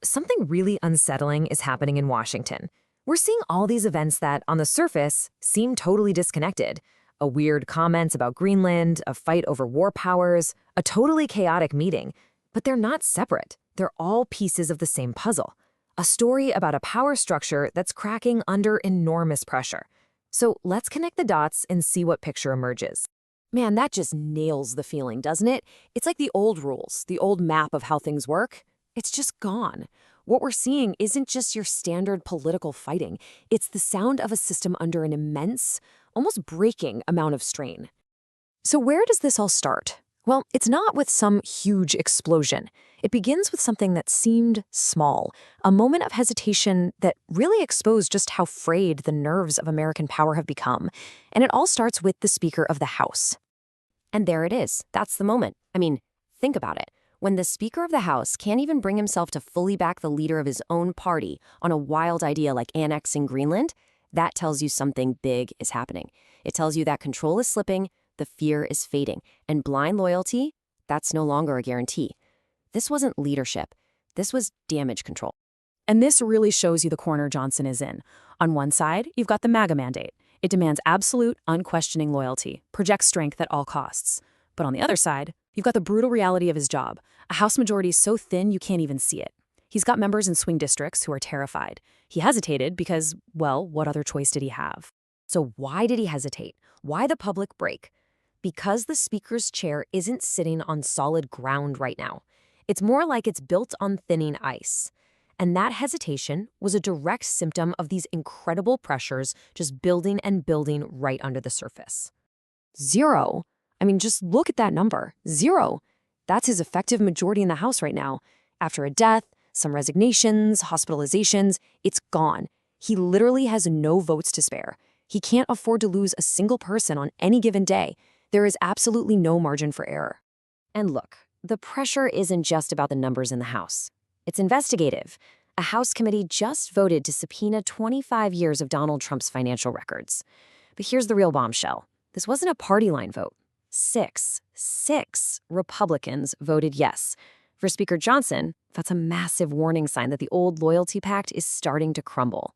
Something really unsettling is happening in Washington. We're seeing all these events that, on the surface, seem totally disconnected. A weird comments about Greenland, a fight over war powers, a totally chaotic meeting. But they're not separate. They're all pieces of the same puzzle. A story about a power structure that's cracking under enormous pressure. So let's connect the dots and see what picture emerges. Man, that just nails the feeling, doesn't it? It's like the old rules, the old map of how things work. It's just gone. What we're seeing isn't just your standard political fighting. It's the sound of a system under an immense, almost breaking amount of strain. So where does this all start? Well, it's not with some huge explosion. It begins with something that seemed small, a moment of hesitation that really exposed just how frayed the nerves of American power have become. And it all starts with the Speaker of the House. And there it is. That's the moment. I mean, think about it. When the Speaker of the House can't even bring himself to fully back the leader of his own party on a wild idea like annexing Greenland, that tells you something big is happening. It tells you that control is slipping, the fear is fading, and blind loyalty, that's no longer a guarantee. This wasn't leadership. This was damage control. And this really shows you the corner Johnson is in. On one side, you've got the MAGA mandate. It demands absolute, unquestioning loyalty, projects strength at all costs. But on the other side, you've got the brutal reality of his job, a House majority so thin you can't even see it. He's got members in swing districts who are terrified. He hesitated because, well, what other choice did he have? So why did he hesitate? Why the public break? Because the Speaker's chair isn't sitting on solid ground right now. It's more like it's built on thinning ice. And that hesitation was a direct symptom of these incredible pressures just building and building right under the surface. Zero. I mean, just look at that number. Zero. That's his effective majority in the House right now. After a death, some resignations, hospitalizations, it's gone. He literally has no votes to spare. He can't afford to lose a single person on any given day. There is absolutely no margin for error. And look, the pressure isn't just about the numbers in the House. It's investigative. A House committee just voted to subpoena 25 years of Donald Trump's financial records. But here's the real bombshell. This wasn't a party line vote. Six Republicans voted yes. For Speaker Johnson, that's a massive warning sign that the old loyalty pact is starting to crumble.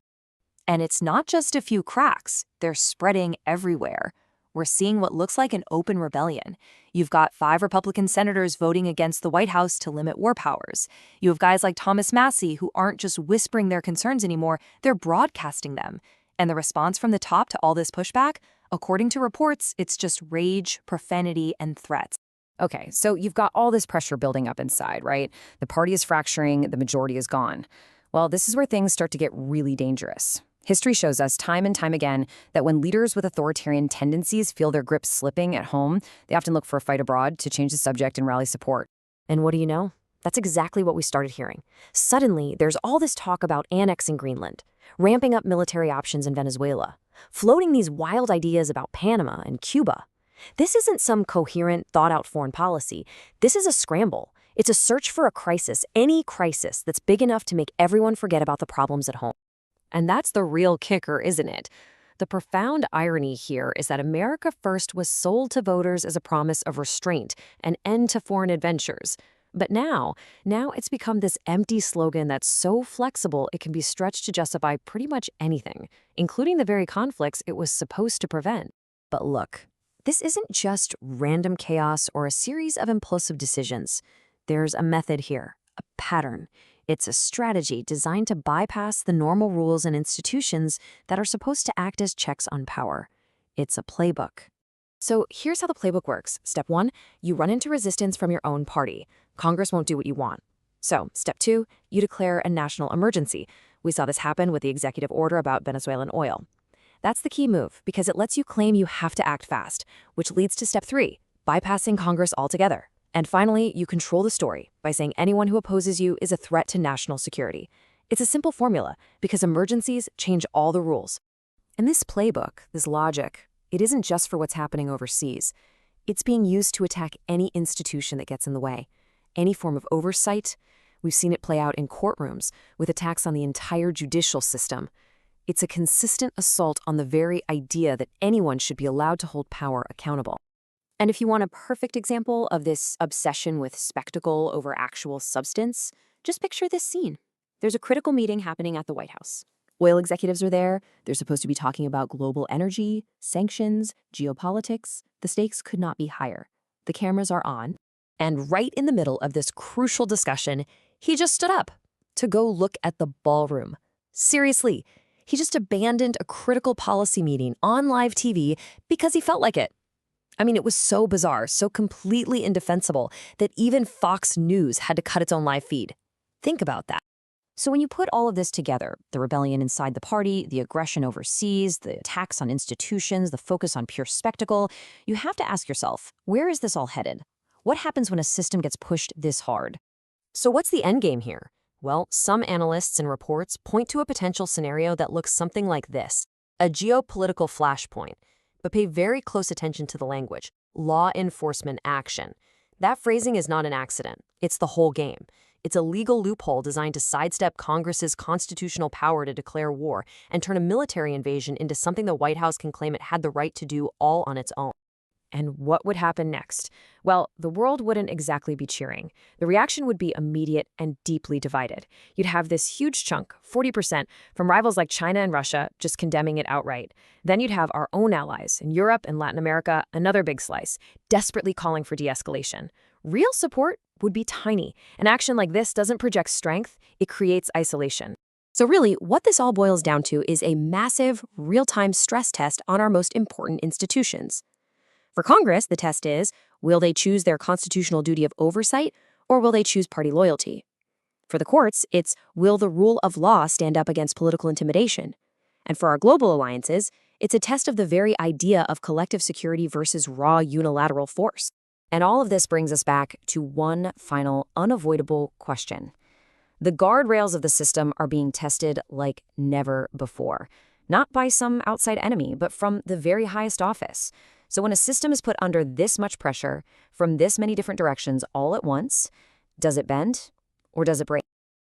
And it's not just a few cracks. They're spreading everywhere. We're seeing what looks like an open rebellion. You've got 5 Republican senators voting against the White House to limit war powers. You have guys like Thomas Massie who aren't just whispering their concerns anymore, they're broadcasting them. And the response from the top to all this pushback? According to reports, it's just rage, profanity, and threats. Okay, so you've got all this pressure building up inside, right? The party is fracturing, the majority is gone. Well, this is where things start to get really dangerous. History shows us time and time again that when leaders with authoritarian tendencies feel their grip slipping at home, they often look for a fight abroad to change the subject and rally support. And what do you know? That's exactly what we started hearing. Suddenly, there's all this talk about annexing Greenland, ramping up military options in Venezuela, floating these wild ideas about Panama and Cuba. This isn't some coherent, thought-out foreign policy. This is a scramble. It's a search for a crisis, any crisis that's big enough to make everyone forget about the problems at home. And that's the real kicker, isn't it? The profound irony here is that America First was sold to voters as a promise of restraint, an end to foreign adventures. But now it's become this empty slogan that's so flexible it can be stretched to justify pretty much anything, including the very conflicts it was supposed to prevent. But look, this isn't just random chaos or a series of impulsive decisions. There's a method here, a pattern. It's a strategy designed to bypass the normal rules and institutions that are supposed to act as checks on power. It's a playbook. So here's how the playbook works. Step 1, you run into resistance from your own party. Congress won't do what you want. So, step 2, you declare a national emergency. We saw this happen with the executive order about Venezuelan oil. That's the key move because it lets you claim you have to act fast, which leads to step 3, bypassing Congress altogether. And finally, you control the story by saying anyone who opposes you is a threat to national security. It's a simple formula because emergencies change all the rules. And this playbook, this logic, it isn't just for what's happening overseas. It's being used to attack any institution that gets in the way. Any form of oversight. We've seen it play out in courtrooms with attacks on the entire judicial system. It's a consistent assault on the very idea that anyone should be allowed to hold power accountable. And if you want a perfect example of this obsession with spectacle over actual substance, Just picture this scene. There's a critical meeting happening at the White House. Oil executives are there. They're supposed to be talking about global energy, sanctions, geopolitics. The stakes could not be higher. The cameras are on. And right in the middle of this crucial discussion, he just stood up to go look at the ballroom. Seriously, he just abandoned a critical policy meeting on live TV because he felt like it. I mean, it was so bizarre, so completely indefensible that even Fox News had to cut its own live feed. Think about that. So when you put all of this together, the rebellion inside the party, the aggression overseas, the attacks on institutions, the focus on pure spectacle, you have to ask yourself, where is this all headed? What happens when a system gets pushed this hard? So what's the end game here? Well, some analysts and reports point to a potential scenario that looks something like this: a geopolitical flashpoint. But pay very close attention to the language: law enforcement action. That phrasing is not an accident. It's the whole game. It's a legal loophole designed to sidestep Congress's constitutional power to declare war and turn a military invasion into something the White House can claim it had the right to do all on its own. And what would happen next? Well, the world wouldn't exactly be cheering. The reaction would be immediate and deeply divided. You'd have this huge chunk, 40%, from rivals like China and Russia just condemning it outright. Then you'd have our own allies in Europe and Latin America, another big slice, desperately calling for de-escalation. Real support would be tiny. An action like this doesn't project strength, it creates isolation. So really, what this all boils down to is a massive, real-time stress test on our most important institutions. For Congress, the test is, will they choose their constitutional duty of oversight, or will they choose party loyalty? For the courts, it's, will the rule of law stand up against political intimidation? And for our global alliances, it's a test of the very idea of collective security versus raw unilateral force. And all of this brings us back to one final, unavoidable question. The guardrails of the system are being tested like never before, not by some outside enemy, but from the very highest office. So when a system is put under this much pressure from this many different directions all at once, does it bend or does it break?